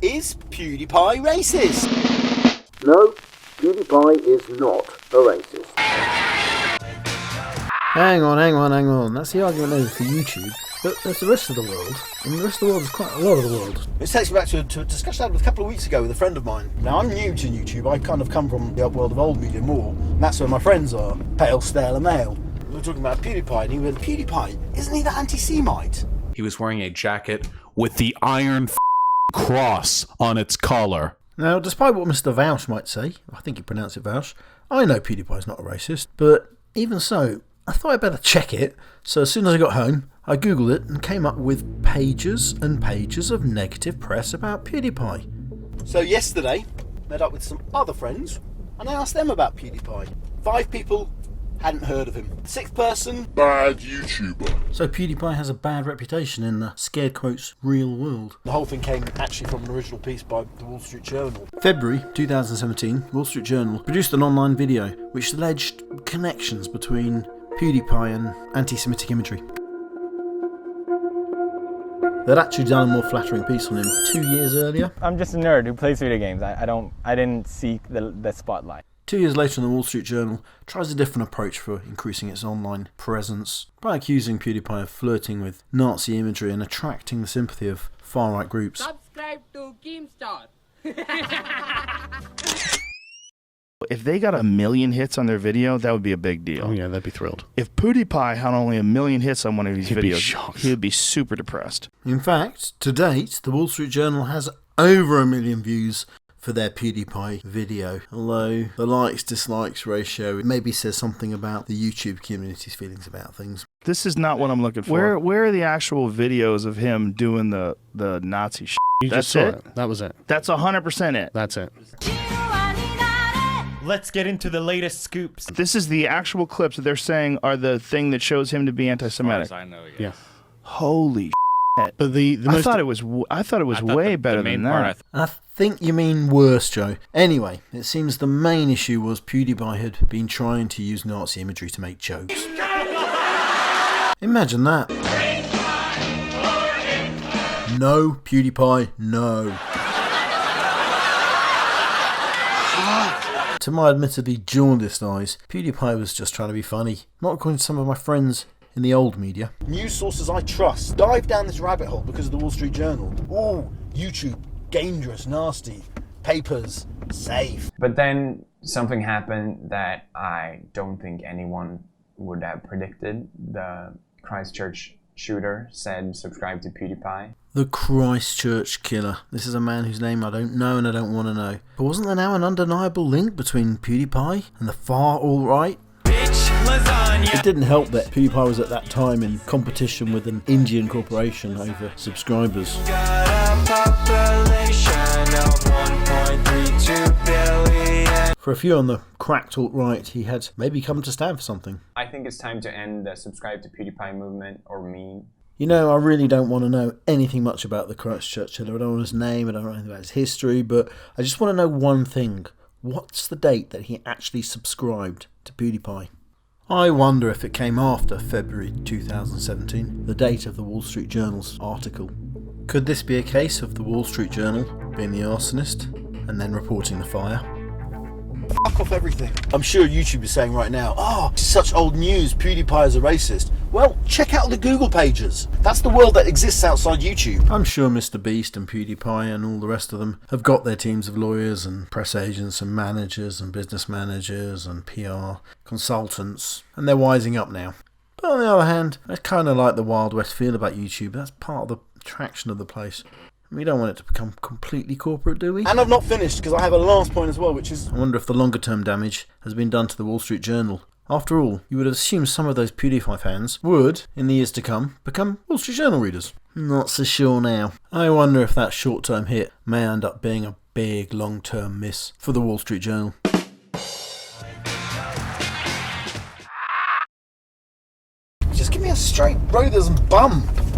Is PewDiePie racist? No, PewDiePie is not a racist. Hang on. That's the argument over for YouTube. But there's the rest of the world, and the rest of the world is quite a lot of the world. This takes me back to a discussion I had a couple of weeks ago with a friend of mine. Now, I'm new to YouTube. I kind of come from the world of old media more, and that's where my friends are. Pale, stale, and male. We were talking about PewDiePie, and he went, PewDiePie, isn't he the anti-Semite? He was wearing a jacket with the iron cross on its collar. Now, despite what Mr. Vaush might say, I think you pronounce it Vaush, I know PewDiePie's not a racist, but even so, I thought I'd better check it. So as soon as I got home, I googled it and came up with pages and pages of negative press about PewDiePie. So yesterday, met up with some other friends, and I asked them about PewDiePie. 5 people hadn't heard of him. The 6th person, bad YouTuber. So PewDiePie has a bad reputation in the scared quotes real world. the whole thing came actually from an original piece by the Wall Street Journal. February 2017, Wall Street Journal produced an online video which alleged connections between PewDiePie and anti-Semitic imagery. They'd actually done a more flattering piece on him 2 years earlier. I'm just a nerd who plays video games. I didn't seek the spotlight. 2 years later, the Wall Street Journal tries a different approach for increasing its online presence by accusing PewDiePie of flirting with Nazi imagery and attracting the sympathy of far-right groups. Subscribe to Keemstar. If they got 1 million hits on their video, that would be a big deal. Oh yeah, they'd be thrilled. If PewDiePie had only 1 million hits on one of these He'd be videos, shocked. he would be super depressed. In fact, to date, the Wall Street Journal has over 1 million views for their PewDiePie video, although the likes-dislikes ratio maybe says something about the YouTube community's feelings about things. This is not what I'm looking for. Where are the actual videos of him doing the Nazi shit? You That's just saw it? it. That was it. That's 100% it. That's it. Let's get into the latest scoops. This is the actual clips that they're saying are the thing that shows him to be anti-Semitic. As far as I know, Yeah. Holy shit. But the I most thought it was way better than that. I think you mean worse, Joe. Anyway, it seems the main issue was PewDiePie had been trying to use Nazi imagery to make jokes. Imagine that. No, PewDiePie, no. To my admittedly jaundiced eyes, PewDiePie was just trying to be funny, not according to some of my friends in the old media. News sources I trust dive down this rabbit hole because of the Wall Street Journal. Ooh, YouTube, dangerous, nasty. Papers, safe. But then something happened that I don't think anyone would have predicted. The Christchurch shooter said subscribe to PewDiePie. The Christchurch killer. This is a man whose name I don't know and I don't want to know. But wasn't there now an undeniable link between PewDiePie and the far alt-right? It didn't help that PewDiePie was at that time in competition with an Indian corporation over subscribers. For a few on the cracked alt-right, he had maybe come to stand for something. I think it's time to end the subscribe to PewDiePie movement or meme. You know, I really don't want to know anything much about the Christchurch killer. I don't know his name, I don't know anything about his history, but I just want to know one thing. What's the date that he actually subscribed to PewDiePie? I wonder if it came after February 2017, the date of the Wall Street Journal's article. Could this be a case of the Wall Street Journal being the arsonist and then reporting the fire? Fuck off everything. I'm sure YouTube is saying right now, oh, such old news, PewDiePie is a racist. Well, check out the Google pages. That's the world that exists outside YouTube. I'm sure Mr. Beast and PewDiePie and all the rest of them have got their teams of lawyers and press agents and managers and business managers and PR consultants, and they're wising up now. But on the other hand, I kind of like the Wild West feel about YouTube. That's part of the attraction of the place. We don't want it to become completely corporate, do we? And I've not finished because I have a last point as well, which is... I wonder if the longer term damage has been done to the Wall Street Journal. After all, you would assume some of those PewDiePie fans would, in the years to come, become Wall Street Journal readers. Not so sure now. I wonder if that short term hit may end up being a big long term miss for the Wall Street Journal. Just give me a straight Brothers bump.